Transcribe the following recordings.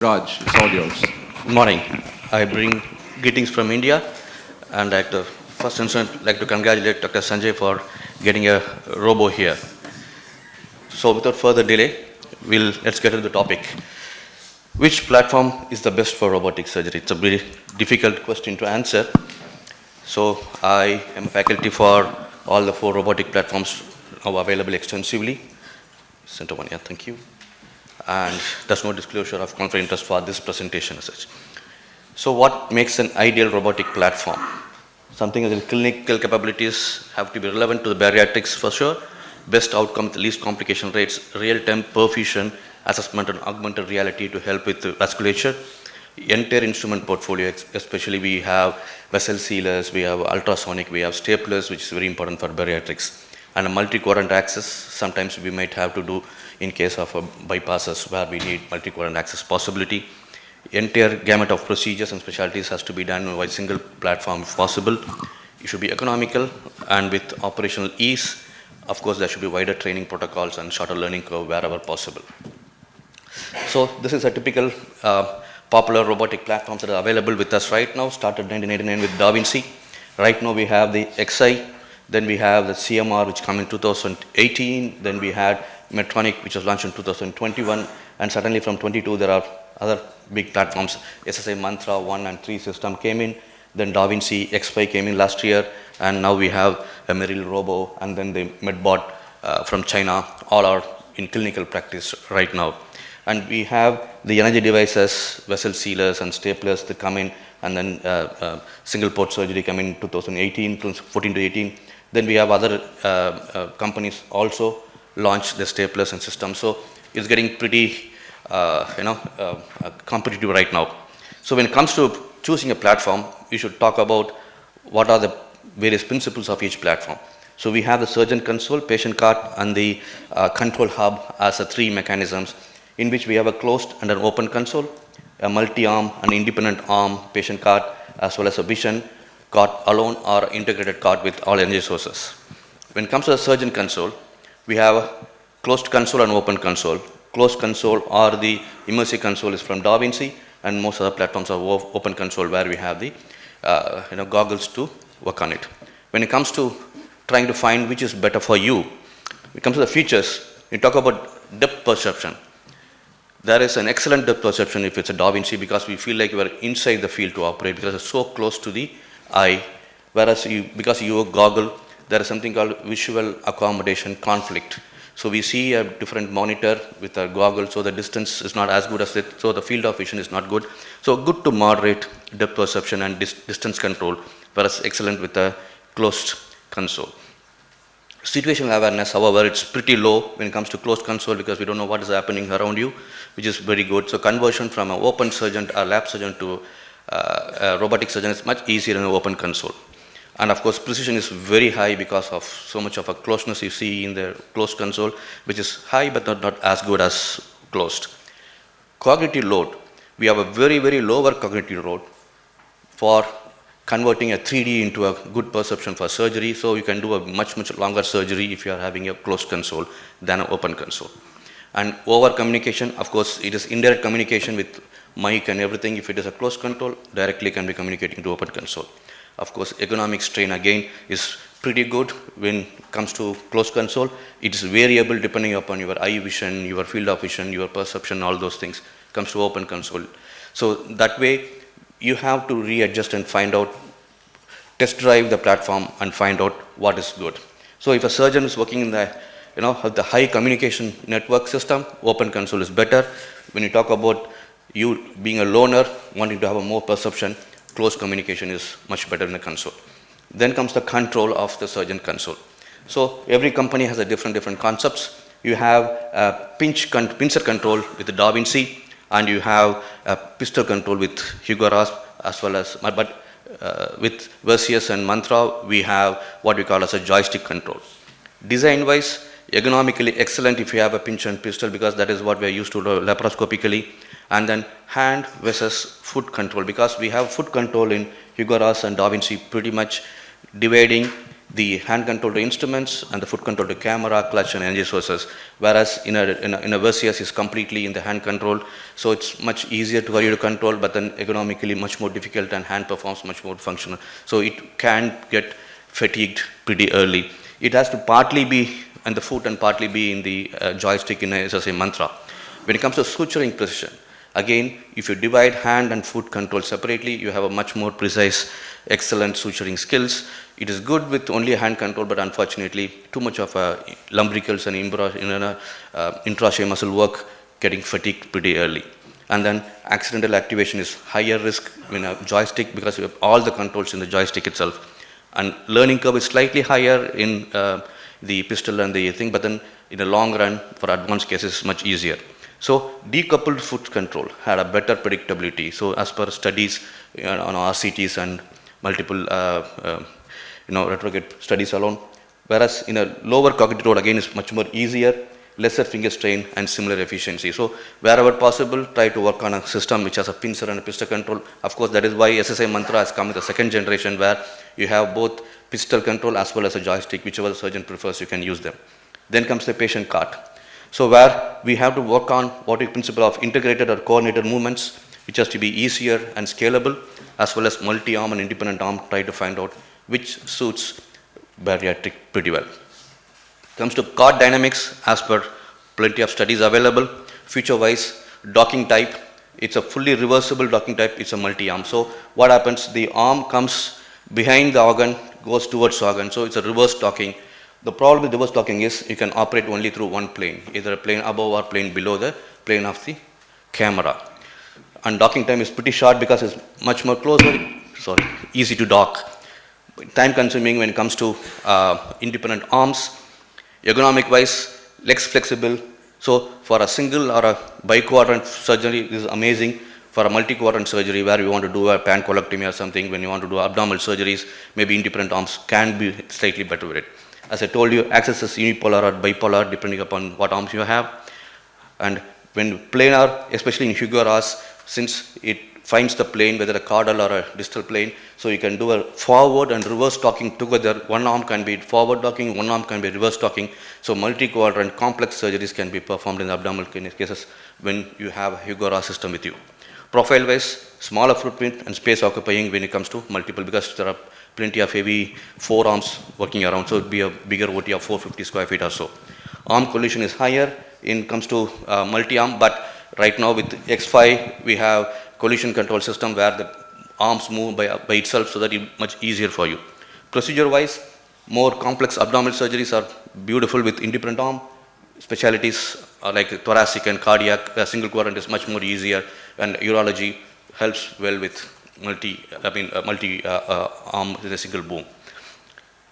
Raj, it's all yours. Good morning. I bring greetings from India, and at the first instance, like to congratulate Dr. Sanjay for getting a robo here. So, without further delay, let's get into the topic. Which platform is the best for robotic surgery? It's a very difficult question to answer. So, I am a faculty for all the 4 robotic platforms now available extensively. Center one, yeah, thank you. And there's no disclosure of conflict of interest for this presentation as such. So what makes an ideal robotic platform? Something that the clinical capabilities have to be relevant to the bariatrics for sure, best outcome with the least complication rates, real-time perfusion, assessment and augmented reality to help with the vasculature, entire instrument portfolio, especially we have vessel sealers, we have ultrasonic, we have staplers, which is very important for bariatrics, and a multi-quadrant access. Sometimes we might have to do in case of bypasses where we need multi-quadrant access possibility. Entire gamut of procedures and specialties has to be done on a single platform if possible. It should be economical and with operational ease. Of course, there should be wider training protocols and shorter learning curve wherever possible. So this is a typical popular robotic platforms that are available with us right now. Started 1989 with Da Vinci. Right now we have the XI, then we have the CMR which come in 2018, then we had Medtronic which was launched in 2021, and certainly from 22 there are other big platforms. SSI Mantra 1 and 3 system came in, then Da Vinci X5 came in last year, and now we have a Merrill Robo and then the Medbot from China. All are in clinical practice right now. And we have the energy devices, vessel sealers and staplers that come in, and then single port surgery come in 2018, 14 to 18. Then we have other companies also launch the staplers and systems. So it's getting pretty competitive right now. So when it comes to choosing a platform, you should talk about what are the various principles of each platform. So we have the surgeon console, patient cart, and the control hub as the 3 mechanisms in which we have a closed and an open console, a multi-arm and independent arm patient cart, as well as a vision cart alone or integrated cart with all energy sources. When it comes to the surgeon console, we have a closed console and open console. Closed console or the immersive console is from Da Vinci, and most other platforms are open console where we have the goggles to work on it. When it comes to trying to find which is better for you, when it comes to the features, we talk about depth perception. There is an excellent depth perception if it's a Da Vinci because we feel like we are inside the field to operate because it's so close to the eye, whereas because you goggle, there is something called visual accommodation conflict. So we see a different monitor with a goggle, so the distance is not as good as it, so the field of vision is not good. So good to moderate depth perception and distance control, whereas excellent with a closed console. Situational awareness, however, it's pretty low when it comes to closed console because we don't know what is happening around you, which is very good. So conversion from an open surgeon or lab surgeon to a robotic surgeon is much easier in an open console. And of course, precision is very high because of so much of a closeness you see in the closed console, which is high but not as good as closed. Cognitive load, we have a very, very lower cognitive load for converting a 3D into a good perception for surgery. So you can do a much, much longer surgery if you are having a closed console than an open console. And over communication, of course, it is indirect communication with mic and everything. If it is a closed control, directly can be communicating to open console. Of course, economic strain again is pretty good when it comes to closed console. It is variable depending upon your eye vision, your field of vision, your perception, all those things comes to open console. So that way you have to readjust and find out, test drive the platform and find out what is good. So if a surgeon is working in the high communication network system, open console is better. When you talk about you being a loner, wanting to have a more perception, close communication is much better in the console. Then comes the control of the surgeon console. So every company has a different concepts. You have a pincer control with the Da Vinci, and you have a pistol control with Hugo Rasp, as well as, with Versius and Mantra, we have what we call as a joystick control. Design wise, ergonomically excellent if you have a pinch and pistol because that is what we are used to do laparoscopically. And then hand versus foot control because we have foot control in Hugo Rasp and Da Vinci pretty much dividing the hand control to instruments and the foot control to camera, clutch and energy sources. Whereas in a VCS is completely in the hand control, so it's much easier for you to control, but then economically much more difficult, and hand performs much more functional. So it can get fatigued pretty early. It has to partly be in the foot and partly be in the joystick in a SSA mantra. When it comes to suturing precision, again, if you divide hand and foot control separately, you have a much more precise, excellent suturing skills. It is good with only hand control, but unfortunately, too much of lumbricals and intra-shey muscle work getting fatigued pretty early. And then accidental activation is higher risk in a joystick because you have all the controls in the joystick itself. And learning curve is slightly higher in the pistol and the thing, but then in the long run, for advanced cases, it's much easier. So decoupled foot control had a better predictability. So as per studies on RCTs and multiple retrograde studies alone, whereas in a lower cognitive load again is much more easier, lesser finger strain and similar efficiency. So wherever possible, try to work on a system which has a pincer and a pistol control. Of course, that is why SSI Mantra has come with the second generation, where you have both pistol control as well as a joystick, whichever the surgeon prefers, you can use them. Then comes the patient cart. So where we have to work on what is principle of integrated or coordinated movements, which has to be easier and scalable, as well as multi-arm and independent arm, try to find out which suits bariatric pretty well. Comes to cart dynamics, as per plenty of studies available, feature-wise, docking type, it's a fully reversible docking type, it's a multi-arm. So what happens, the arm comes behind the organ, goes towards the organ, so it's a reverse docking. The problem with reverse docking is you can operate only through one plane, either a plane above or plane below the plane of the camera. And docking time is pretty short because it's much more easy to dock. Time consuming when it comes to independent arms. Ergonomic wise, legs flexible. So for a single or a biquadrant surgery, this is amazing. For a multi-quadrant surgery where you want to do a pancolectomy or something, when you want to do abdominal surgeries, maybe independent arms can be slightly better with it. As I told you, axis is unipolar or bipolar depending upon what arms you have. And when planar, especially in Hugo-Ross, since it finds the plane, whether a caudal or a distal plane, so you can do a forward and reverse docking together. One arm can be forward docking, one arm can be reverse docking. So multi-quadrant complex surgeries can be performed in the abdominal cases when you have a Hugo-Ross system with you. Profile-wise, smaller footprint and space occupying when it comes to multiple, because there are plenty of heavy forearms working around, so it would be a bigger OT of 450 square feet or so. Arm collision is higher in comes to multi-arm, but right now with X5 we have collision control system where the arms move by itself, so that it's much easier for you. Procedure-wise, more complex abdominal surgeries are beautiful with independent arm. Specialties are like thoracic and cardiac, where single quadrant is much more easier, and urology helps well with multi-arm with a single boom.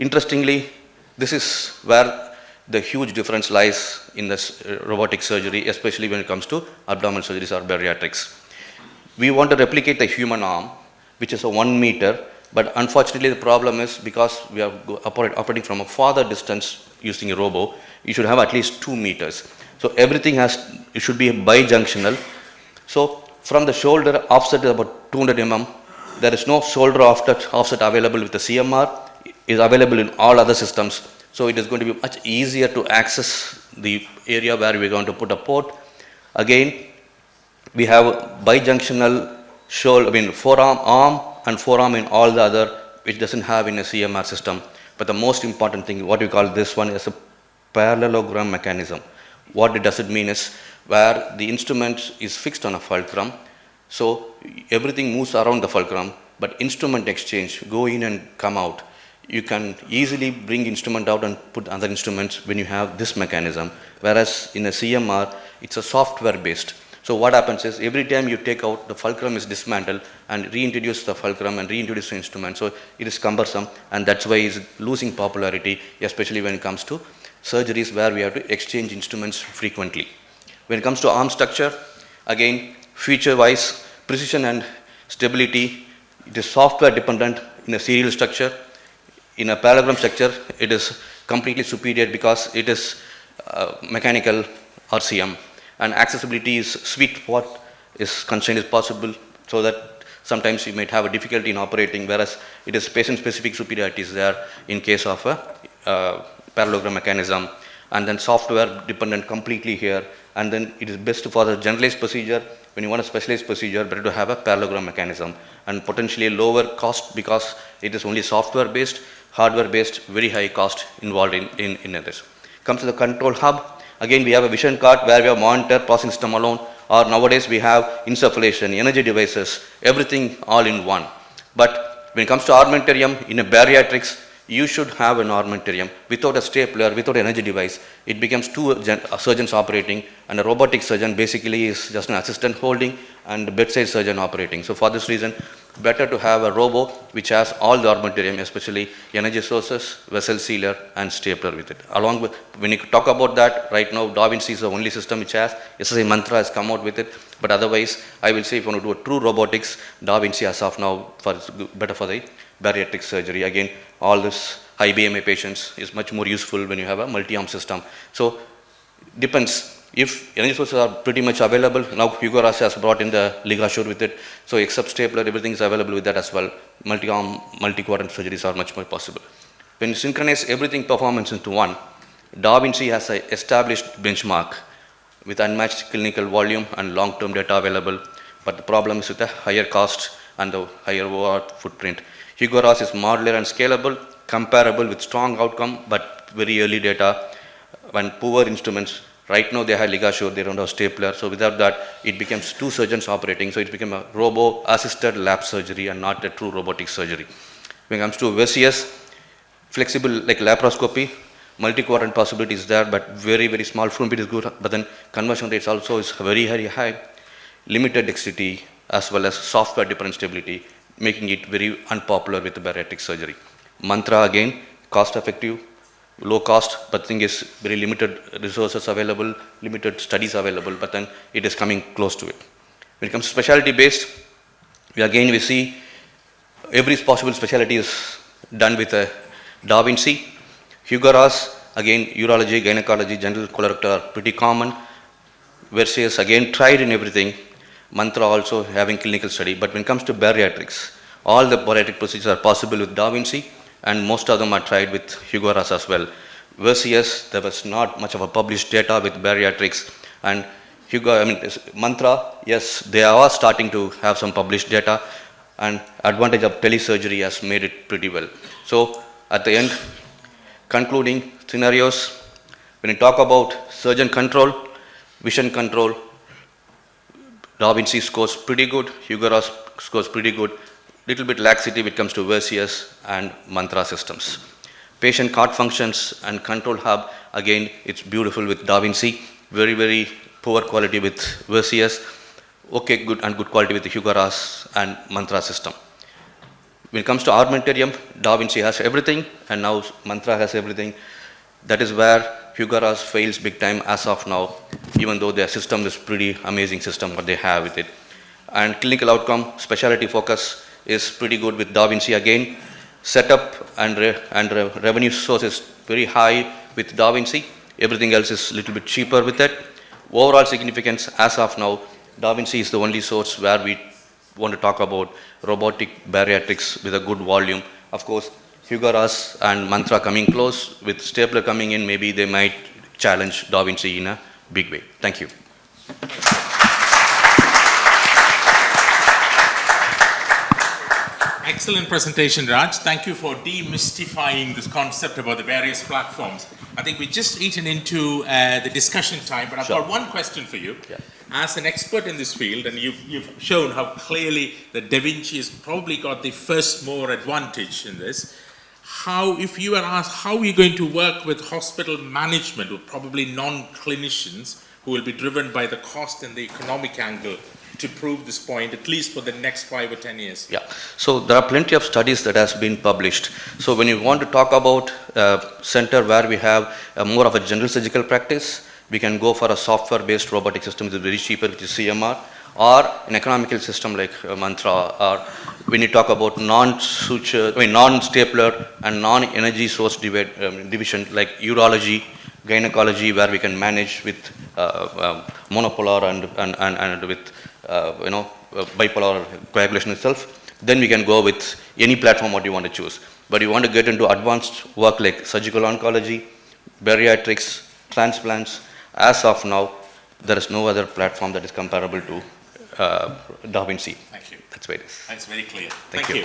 Interestingly, this is where the huge difference lies in this robotic surgery, especially when it comes to abdominal surgeries or bariatrics. We want to replicate the human arm, which is a 1 meter, but unfortunately the problem is because we are operating from a farther distance using a robo, you should have at least 2 meters. So everything it should be bijunctional. So from the shoulder offset is about 200 mm. There is no shoulder offset available with the CMR. It is available in all other systems. So it is going to be much easier to access the area where we are going to put a port. Again, we have bijunctional forearm, arm and forearm in all the other, which doesn't have in a CMR system. But the most important thing, what we call this one, is a parallelogram mechanism. What does it mean is where the instrument is fixed on a fulcrum, so everything moves around the fulcrum, but instrument exchange, go in and come out. You can easily bring instrument out and put other instruments when you have this mechanism, whereas in a CMR, it's a software based. So what happens is every time you take out, the fulcrum is dismantled and reintroduce the fulcrum and reintroduce the instrument. So it is cumbersome, and that's why it's losing popularity, especially when it comes to surgeries where we have to exchange instruments frequently. When it comes to arm structure, again, feature-wise, precision and stability, it is software dependent in a serial structure. In a parallelogram structure, it is completely superior because it is mechanical RCM, and accessibility is sweet spot is constraint is possible, so that sometimes you might have a difficulty in operating, whereas it is patient-specific superiority is there in case of a parallelogram mechanism, and then software dependent completely here, and then it is best for the generalized procedure. When you want a specialized procedure, better to have a parallelogram mechanism, and potentially a lower cost because it is only software based, hardware based, very high cost involved in this. Comes to the control hub. Again, we have a vision card where we have monitor, processing system alone, or nowadays we have insufflation, energy devices, everything all in one. But when it comes to armamentarium in a bariatrics, you should have an armamentarium. Without a stapler, without an energy device, it becomes two surgeons operating, and a robotic surgeon basically is just an assistant holding and bedside surgeon operating. So for this reason, better to have a robo which has all the armamentarium, especially energy sources, vessel sealer, and stapler with it. Along with, when you talk about that, right now Da Vinci is the only system which has, SSI Mantra has come out with it, but otherwise, I will say if you want to do a true robotics, Da Vinci as of now, better for the bariatric surgery. Again, all this high BMI patients is much more useful when you have a multi-arm system. So, depends. If energy sources are pretty much available, now Hugo Ross has brought in the ligature with it, so except stapler, everything is available with that as well. Multi-arm, multi-quadrant surgeries are much more possible. When you synchronize everything performance into one, Da Vinci has an established benchmark with unmatched clinical volume and long-term data available, but the problem is with the higher cost and the higher overall footprint. Hugo Ross is modular and scalable, comparable with strong outcome, but very early data and poor instruments. Right now they have ligature, they don't have stapler, so without that it becomes two surgeons operating, so it became a robo-assisted lap surgery and not a true robotic surgery. When it comes to VCS, flexible like laparoscopy, multi-quadrant possibility is there, but very, very small front bit is good, but then conversion rates also is very, very high, limited dexterity as well as software dependent stability, making it very unpopular with the bariatric surgery. Mantra again, cost effective, low cost, but thing is very limited resources available, limited studies available, but then it is coming close to it. When it comes to specialty based, we see every possible specialty is done with a Da Vinci. Hugo Ross, again, urology, gynecology, general colorectal are pretty common. Versus again tried in everything. Mantra also having clinical study, but when it comes to bariatrics, all the bariatric procedures are possible with Da Vinci, and most of them are tried with Hugo Ross as well. Versus there was not much of a published data with bariatrics, and Mantra, yes, they are starting to have some published data, and advantage of telesurgery has made it pretty well. So at the end, concluding scenarios, when you talk about surgeon control, vision control, Da Vinci scores pretty good, Hugo Ross scores pretty good, little bit laxity when it comes to VCS and Mantra systems. Patient cart functions and control hub, again, it's beautiful with Da Vinci, very, very poor quality with VCS, okay, good and good quality with the Hugo Ross and Mantra system. When it comes to armamentarium, Da Vinci has everything, and now Mantra has everything. That is where Hugo Ross fails big time as of now, even though their system is pretty amazing system what they have with it. And clinical outcome, specialty focus is pretty good with Da Vinci again. Setup and revenue source is very high with Da Vinci. Everything else is a little bit cheaper with it. Overall significance as of now, Da Vinci is the only source where we want to talk about robotic bariatrics with a good volume. Of course, Hugo Ross and Mantra coming close, with stapler coming in, maybe they might challenge Da Vinci in a big way. Thank you. Excellent presentation, Raj. Thank you for demystifying this concept about the various platforms. I think we've just eaten into the discussion time, but I've got one question for you. Yeah. As an expert in this field, and you've shown how clearly that Da Vinci has probably got the first mover advantage in this, if you were asked, how are you going to work with hospital management, with probably non-clinicians who will be driven by the cost and the economic angle to prove this point, at least for the next 5 or 10 years? Yeah, so there are plenty of studies that has been published. So when you want to talk about center where we have more of a general surgical practice, we can go for a software-based robotic system, which is very cheaper, which is CMR, or an economical system like Mantra, or when you talk about non-stapler and non-energy source division like urology, gynecology, where we can manage with monopolar and with bipolar coagulation itself, then we can go with any platform what you want to choose. But you want to get into advanced work like surgical oncology, bariatrics, transplants, as of now, there is no other platform that is comparable to Da Vinci. Thank you. That's where it is. That's very clear. Thank you.